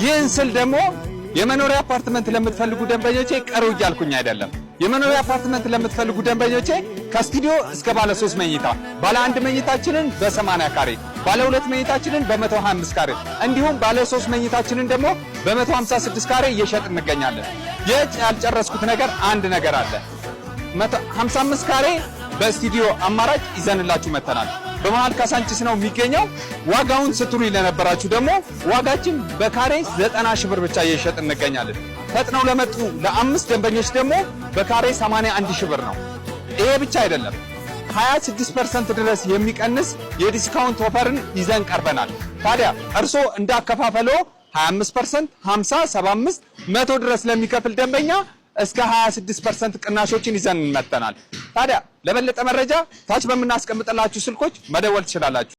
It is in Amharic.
ይህን ስል ደግሞ የመኖሪያ አፓርትመንት ለምትፈልጉ ደንበኞቼ ቀሩ እያልኩኝ አይደለም። የመኖሪያ አፓርትመንት ለምትፈልጉ ደንበኞቼ ከስቱዲዮ እስከ ባለ 3 መኝታ ባለ 1 መኝታችንን በ80 ካሬ ባለ 2 መኝታችንን በ125 ካሬ እንዲሁም ባለ 3 መኝታችንን ደግሞ በ156 ካሬ እየሸጥን እንገኛለን። ያልጨረስኩት ነገር አንድ ነገር አለ። 155 ካሬ በስቱዲዮ አማራጭ ይዘንላችሁ መተናል። በመሃል ካሳንቺስ ነው የሚገኘው። ዋጋውን ስትሉ ለነበራችሁ ደግሞ ዋጋችን በካሬ 90 ሺህ ብር ብቻ እየሸጥን እንገኛለን። ፈጥነው ለመጡ ለ5 ደንበኞች ደግሞ በካሬ 81 ሺህ ብር ነው። ይሄ ብቻ አይደለም፣ 26% ድረስ የሚቀንስ የዲስካውንት ኦፈርን ይዘን ቀርበናል። ታዲያ እርሶ እንዳከፋፈሎ 25%፣ 50፣ 75፣ 100 ድረስ ለሚከፍል ደንበኛ እስከ 26% ቅናሾችን ይዘን መተናል። ታዲያ ለበለጠ መረጃ ታች በምናስቀምጥላችሁ ስልኮች መደወል ትችላላችሁ።